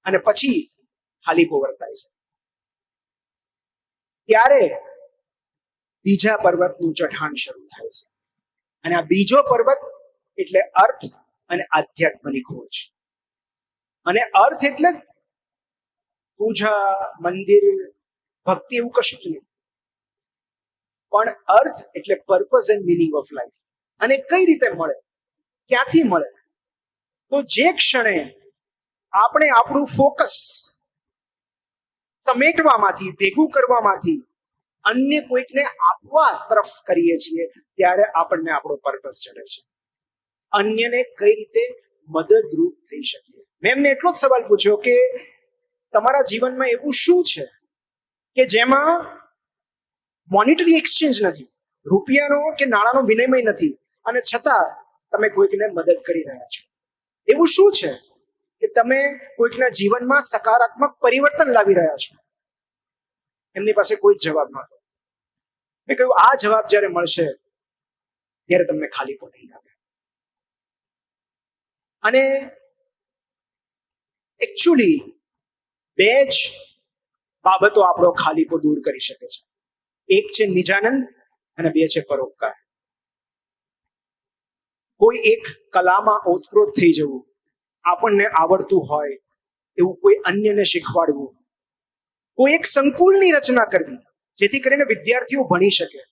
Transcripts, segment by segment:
અને પછી ખાલીપો વર્તાય છે. ત્યારે બીજા પર્વતનું ચઢાણ શરૂ થાય છે. અને આ બીજો પર્વત એટલે અર્થ અને આધ્યાત્મની ખોજ. અને અર્થ એટલે પૂજા, મંદિર, ભક્તિ એવું કશું જ નહીં, પણ અર્થ એટલે purpose and meaning of life. અને કઈ રીતે મળે, ક્યાંથી મળે? તો જે ક્ષણે આપણે આપણું ફોકસ સમેટવામાંથી, ભેગું કરવામાંથી અન્ય કોઈકને આપવા તરફ કરીએ છીએ, ત્યારે આપણને આપણો પર્પસ જડે છે. અન્યને કઈ રીતે મદદરૂપ થઈ શકીએ. મેં એમને એટલો જ સવાલ પૂછ્યો કે તમારા જીવનમાં એવું શું છે કે જેમાં મોનિટરી એક્સચેન્જ નથી, રૂપિયાનો કે નાણાંનો વિનિમય નથી, અને છતાં તમે કોઈકને મદદ કરી રહ્યા છો? એવું શું છે કે તમે કોઈકના જીવનમાં સકારાત્મક પરિવર્તન લાવી રહ્યા છો? એમની પાસે કોઈ જવાબ નહોતો. મેં કહ્યું, આ જવાબ જ્યારે મળશે ત્યારે તમને ખાલીપો નહીં લાગે. અને એકચ્યુઅલી બે જ બાબતો આપણો ખાલીપો દૂર કરી શકે છે. એક છે નિજાનંદ અને બે છે પરોપકાર. કોઈ એક કલામાં ઓતપ્રોત થઈ જવું, આપણને આવડતું હોય એવું કોઈ અન્યને શીખવાડવું, કોઈ એક સંકુલની રચના કરવી જેથી કરીને વિદ્યાર્થીઓ ભણી શકે,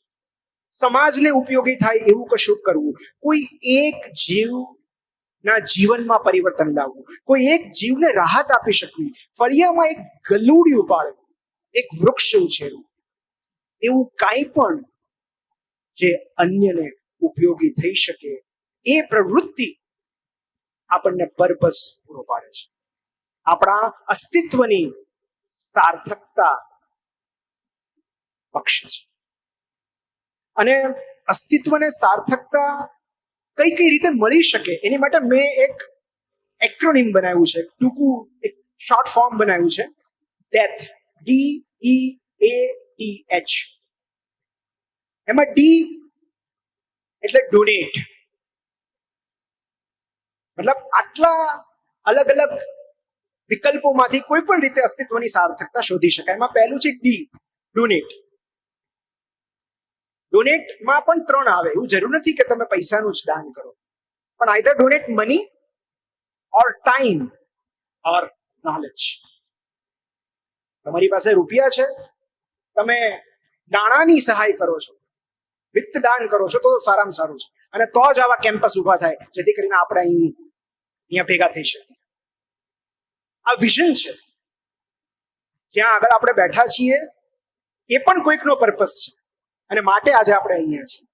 સમાજને ઉપયોગી થાય એવું કશું કરવું, કોઈ એક જીવના જીવનમાં પરિવર્તન લાવવું, કોઈ એક જીવને રાહત આપી શકવી, ફળિયામાં એક ગલુડિયું પાડવું, એક વૃક્ષ ઉછેરવું, એવું કાંઈ પણ જે અન્યને ઉપયોગી થઈ શકે, એ પ્રવૃત્તિ આપણને પર્પસ પૂરો પાડે છે. આપણા અસ્તિત્વની સાર્થકતા બક્ષે છે. અને અસ્તિત્વને સાર્થકતા કઈ કઈ રીતે મળી શકે એની માટે મેં એક એક્રોનિમ બનાવ્યું છે, ટૂંકું એક શોર્ટ ફોર્મ બનાવ્યું છે, ડેથ, DEATH. એમાં ડી એટલે ડોનેટ, મતલબ આટલા અલગ અલગ વિકલ્પોમાંથી કોઈ પણ રીતે અસ્તિત્વની સાર્થકતા શોધી શકાય. એમાં પહેલું છે ડી, ડોનેટ. ડોનેટમાં પણ 3 આવે. એવું જરૂર નથી કે તમે પૈસાનું જ દાન કરો, પણ આઈધર ડોનેટ મની ઓર ટાઈમ ઓર નોલેજ. તમારી પાસે રૂપિયા છે, તમે નાણાંની સહાય કરો છો, વિત્ત દાન કરો છો, તો સારામાં સારું છે. અને તો જ આવા કેમ્પસ ઉભા થાય જેથી કરીને આપણે અહીંયા ભેગા થઈ શકીએ. આ વિઝન છે. જ્યાં આગળ આપણે બેઠા છીએ એ પણ કોઈકનો પર્પસ છે, અને માટે આજે આપણે અહીંયા છીએ.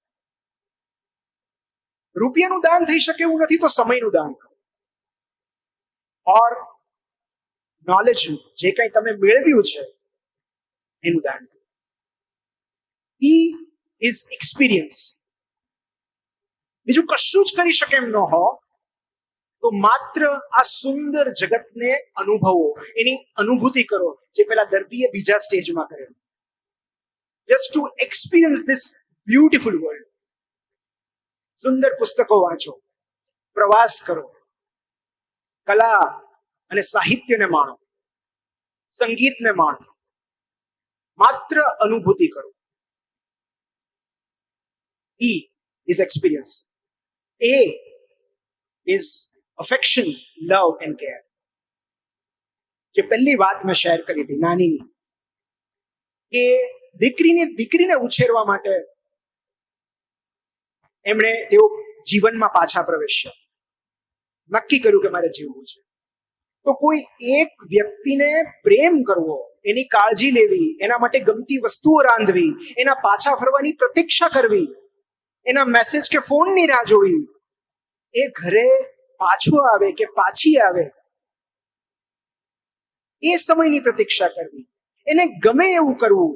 રૂપિયાનું દાન થઈ શકે એવું નથી, તો સમયનું દાન કરો, ઓર નોલેજનું, જે કંઈ તમે મેળવ્યું છે એનું દાન કરો. ઈ ઇઝ એક્સપિરિયન્સ. બીજું કશું જ કરી શકે એમ ન હો તો માત્ર આ સુંદર જગતને અનુભવો, એની અનુભૂતિ કરો, જે પેલા દર્દીએ બીજા સ્ટેજમાં કરેલું. Just to experience this beautiful world. સુંદર પુસ્તકો વાંચો, પ્રવાસ કરો, કલા અને સાહિત્યને માણો, સંગીતને માણો, માત્ર અનુભૂતિ કરો. E is experience. A is affection, love and care. જે પહેલી વાત મેં શેર કરી હતી નાનીની, કે દીકરીને ઉછેરવા માટે એમણે તેઓ જીવનમાં પાછા પ્રવેશ્યા, નક્કી કર્યું કે મારે જીવવું છે. તો કોઈ એક વ્યક્તિને પ્રેમ કરવો, એની કાળજી લેવી, એના માટે ગમતી વસ્તુઓ રાંધવી, એના પાછા ફરવાની પ્રતીક્ષા કરવી, એના મેસેજ કે ફોનની રાહ જોવી, એ ઘરે પાછો આવે કે પાછી આવે એ સમયની પ્રતીક્ષા કરવી, એને ગમે એવું કરવું,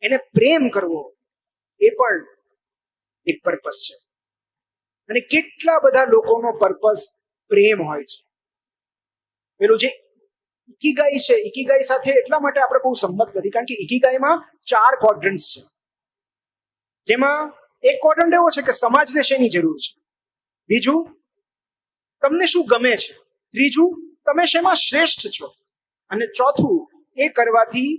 એને પ્રેમ કરવો, એ પણ એક પર્પસ છે. અને કેટલા બધા લોકોનો પર્પસ પ્રેમ હોય છે. પેલું જે ઇકીગાઈ છે, ઇકીગાઈ સાથે એટલા માટે આપણે બહુ સંમત નથી કારણ કે ઇકીગાઈમાં 4 ક્વોડ્રન્ટ્સ છે, જેમાં એક ક્વોડ્રન્ટ એવો છે કે સમાજને શેની જરૂર છે, બીજું તમને શું ગમે છે, ત્રીજું તમે શેમાં શ્રેષ્ઠ છો. અને ચોથું, એ કરવાથી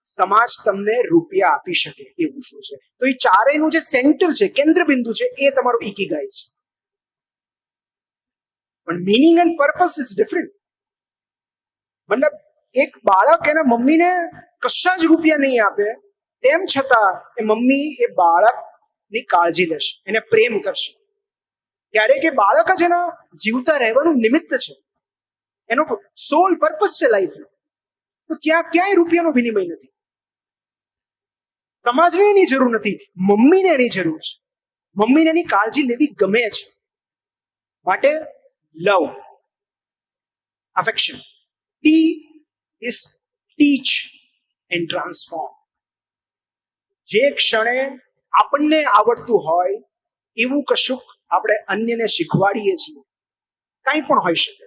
સમાજ તમને રૂપિયા આપી શકે એવું શું છે. તો એ ચારેયનું જે સેન્ટર છે, કેન્દ્ર બિંદુ છે, એ તમારું ઇકીગાઈ છે. પણ meaning and purpose is different. મતલબ એક બાળક એના મમ્મીને કશા જ રૂપિયા નહીં આપે, તેમ છતાં એ મમ્મી એ બાળકની કાળજી લેશે, એને પ્રેમ કરશે. ત્યારે કે બાળક જ એના જીવતા રહેવાનું નિમિત્ત છે, એનો સોલ પર્પસ છે લાઈફનો. તો ત્યાં ક્યાંય રૂપિયાનો વિનિમય નથી. સમાજને એની જરૂર નથી, મમ્મીને એની જરૂર છે. મમ્મીને એની કાળજી લેવી ગમે છે. માટે love, affection. T is teach and transform. જે ક્ષણે આપણને આવડતું હોય એવું કશુંક આપણે અન્યને શીખવાડીએ છીએ, કંઈ પણ હોઈ શકે,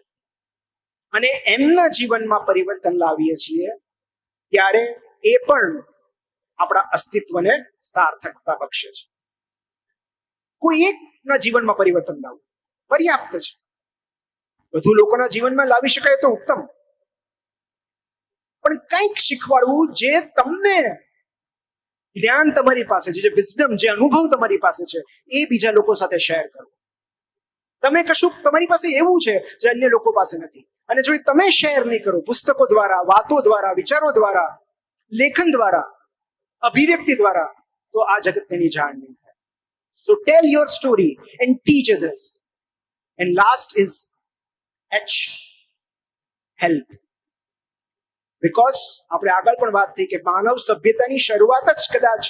અને એમના જીવનમાં પરિવર્તન લાવીએ છીએ, ત્યારે એ પણ આપણા અસ્તિત્વને સાર્થકતા બક્ષે છે. કોઈ એકના જીવનમાં પરિવર્તન લાવવું પર્યાપ્ત છે. વધુ લોકોના જીવનમાં લાવી શકાય તો ઉત્તમ, પણ કંઈક શીખવાડવું જે તમને જ્ઞાન તમારી પાસે છે, જે વિઝડમ, જે અનુભવ તમારી પાસે છે, એ બીજા લોકો સાથે શેર કરો. તમે કશું તમારી પાસે એવું છે જે અન્ય લોકો પાસે નથી, અને જો તમે શેર નહીં કરો, પુસ્તકો દ્વારા, વાતો દ્વારા, વિચારો દ્વારા, લેખન દ્વારા, અભિવ્યક્તિ દ્વારા, તો આ જગતની જાણ નહીં થાય. So tell your story and teach others. And last is H, help. Because આપણે આગળ પણ વાત થઈ કે માનવ સભ્યતાની શરૂઆત જ કદાચ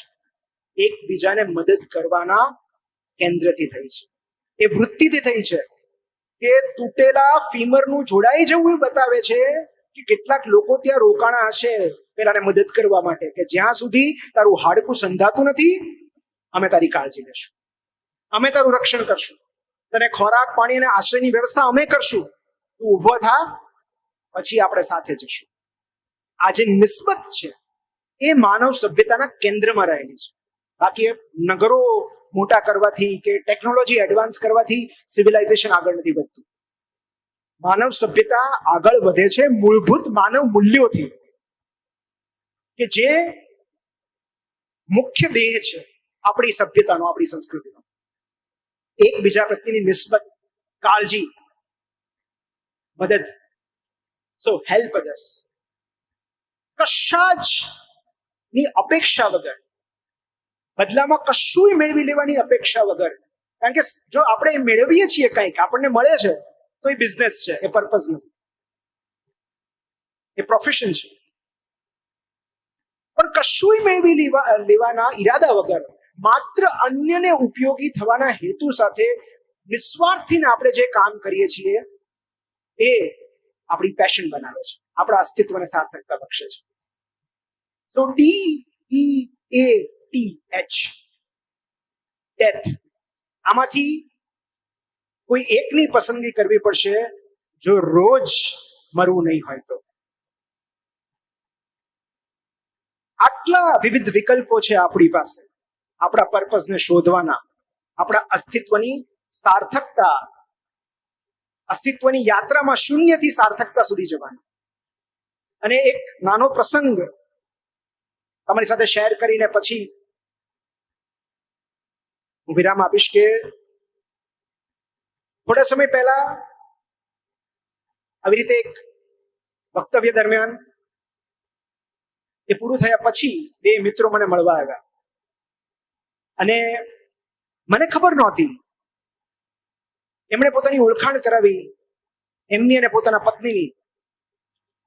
એકબીજાને મદદ કરવાના કેન્દ્રથી થઈ છે. એ વૃત્તિથી થઈ છે કે તૂટેલા ફીમરનું જોડાઈ જવું એ બતાવે છે કે કેટલાક લોકો ત્યાં રોકાણા હશે પેલાને મદદ કરવા માટે, કે જ્યાં સુધી તારું હાડકું સંધાતું નથી, અમે તારી કાળજી લેશું, અમે તારું રક્ષણ કરશું, તને ખોરાક, પાણી અને આશ્રયની વ્યવસ્થા અમે કરશું, તું ઊભો થા, પછી આપણે સાથે જશું. આ જે નિસ્બત છે એ માનવ સભ્યતાના કેન્દ્રમાં રહેલી છે. બાકી નગરો મોટા કરવાથી કે ટેકનોલોજી એડવાન્સ કરવાથી સિવિલાઇઝેશન આગળ નથી વધતું. માનવ સભ્યતા આગળ વધે છે મૂળભૂત માનવ મૂલ્યોથી, કે જે મુખ્ય દેહ છે આપણી સભ્યતાનો, આપણી સંસ્કૃતિનો. એકબીજા પ્રત્યેની નિસ્બત, કાળજી, મદદ. સો હેલ્પ અધર્સ. કશા જ ની અપેક્ષા વગર, બદલામાં કશું મેળવી લેવાની અપેક્ષા વગર. કારણ કે જો આપણે મેળવીએ છીએ કંઈક, આપણને મળે છે, તો એ બિઝનેસ છે, એ પર્પઝ નથી, એ પ્રોફેશન છે. પણ કશું મેળવી લેવાના ઈરાદા વગર, માત્ર અન્યને ઉપયોગી થવાના હેતુ સાથે નિસ્વાર્થીને આપણે જે કામ કરીએ છીએ એ આપણી પેશન બનાવે છે, આપણા અસ્તિત્વને સાર્થકતા બક્ષે છે. તો DEATH, ડેથ. આમાંથી કોઈ એકની પસંદગી કરવી પડશે જો રોજ મરવું નહીં હોય તો. આટલા વિવિધ વિકલ્પો છે આપણી પાસે આપણા પર્પઝને શોધવાના, આપણા અસ્તિત્વની સાર્થકતા, અસ્તિત્વની યાત્રામાં શૂન્યથી સાર્થકતા સુધી જવાની. અને એક નાનો પ્રસંગ તમારી સાથે શેર કરીને પછી હું વિરામ આપીશ કે થોડા સમય પહેલા આવી રીતે એક વક્તવ્ય દરમિયાન, એ પૂરું થયા પછી બે મિત્રો મને મળવા આવ્યા, અને મને ખબર નહોતી. એમણે પોતાની ઓળખાણ કરાવી, એમની અને પોતાના પત્નીની.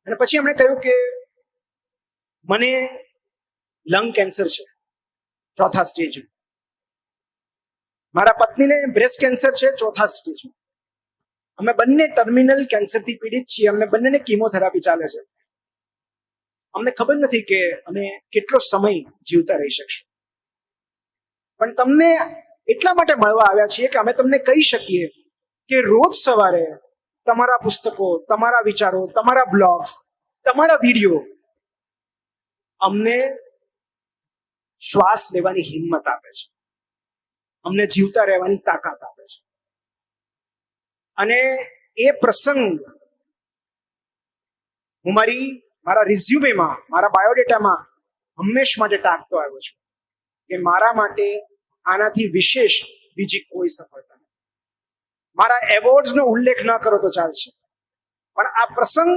અને પછી એમણે કહ્યું કે મને લંગ કેન્સર છે, 4થા સ્ટેજ. મારા પત્નીને બ્રેસ્ટ કેન્સર છે, 4થા સ્ટેજ. અમે બંને ટર્મિનલ કેન્સરથી પીડિત છીએ, અમને બંનેને કીમોથેરાપી ચાલે છે. અમને ખબર નથી કે અમે કેટલો સમય જીવતા રહી શકશું, પણ તમને એટલા માટે મળવા આવ્યા છીએ કે અમે તમને કહી શકીએ કે રોજ સવારે તમારા પુસ્તકો, તમારા વિચારો, તમારા બ્લોગ્સ, તમારા વિડીયો અમને શ્વાસ લેવાની હિંમત આપે છે, અમને જીવતા રહેવાની તાકાત આપે છે. અને એ પ્રસંગ હું મારા રિઝ્યુમેમાં, મારા બાયોડેટામાં હંમેશ માટે ટાંકતો આવ્યો છું કે મારા માટે આનાથી વિશેષ બીજી કોઈ સફળતા નથી. મારા એવોર્ડ્સનો ઉલ્લેખ ન કરો તો ચાલશે, પણ આ પ્રસંગ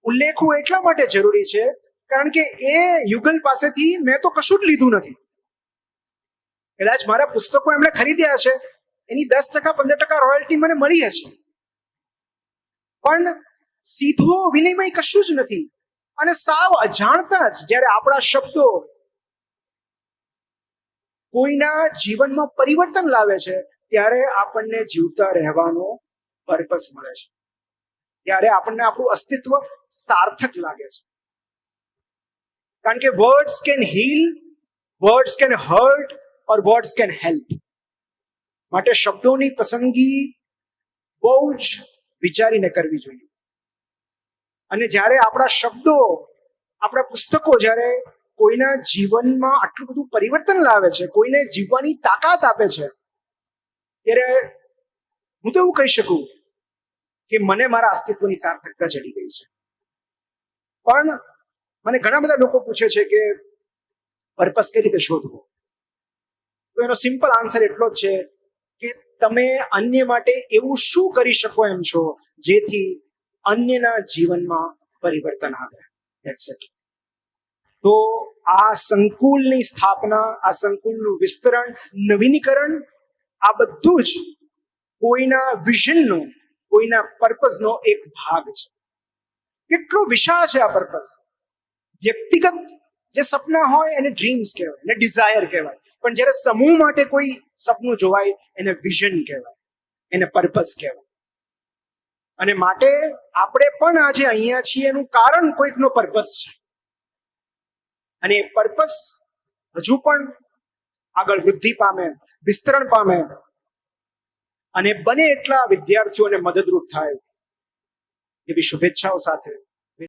ઉલ્લેખવું એટલા માટે જરૂરી છે કારણ કે એ યુગલ પાસેથી મેં તો કશું જ લીધું નથી. કદાચ મારા પુસ્તકો એમણે ખરીદ્યા છે, એની 10% 15% રોયલ્ટી મને મળી હશે, પણ સીધો વિનિમય કશું જ નથી. અને સાવ અજાણતા જ જ્યારે આપણા શબ્દો કોઈના જીવનમાં પરિવર્તન લાવે છે, ત્યારે આપણને જીવતા રહેવાનો પર્પસ મળે છે, ત્યારે આપણને આપણું અસ્તિત્વ સાર્થક લાગે છે. કારણ કે words can heel, words can hurt or words can help. માટે શબ્દોની પસંદગી બહુ જ વિચારીને કરવી જોઈએ. અને જ્યારે આપણા શબ્દો, આપણા પુસ્તકો જ્યારે કોઈના જીવનમાં આટલું બધું પરિવર્તન લાવે છે, કોઈને જીવવાની તાકાત આપે છે, ત્યારે હું તો એવું કહી શકું કે મને મારા અસ્તિત્વની સાર્થકતા ચડી ગઈ છે. પણ મને ઘણા બધા લોકો પૂછે છે કે પર્પસ કઈ રીતે શોધવો, તો એનો સિમ્પલ આન્સર એટલો જ છે કે તમે અન્ય માટે એવું શું કરી શકો એમ છો જેથી અન્યના જીવનમાં પરિવર્તન આવે. That's it. તો આ સંકુલની સ્થાપના, આ સંકુલનું વિસ્તરણ, નવીનીકરણ, આ બધું જ કોઈના વિઝનનો, કોઈના પર્પસનો એક ભાગ છે. કેટલો વિશાળ છે આ પર્પસ. વ્યક્તિગત જે સપના હોય એને ડ્રીમ્સ કહેવાય, એને ડિઝાયર કહેવાય, પણ જ્યારે સમૂહ માટે કોઈ સપનું જોવાય એને વિઝન કહેવાય, એને પર્પસ કહેવાય. અને માટે આપણે પણ આજે અહીંયા છીએ એનું કારણ કોઈકનો પર્પસ છે. અને એ પર્પસ હજુ પણ આગળ વૃદ્ધિ પામે, વિસ્તરણ પામે અને બને એટલા વિદ્યાર્થીઓને મદદરૂપ થાય એવી શુભેચ્છાઓ સાથે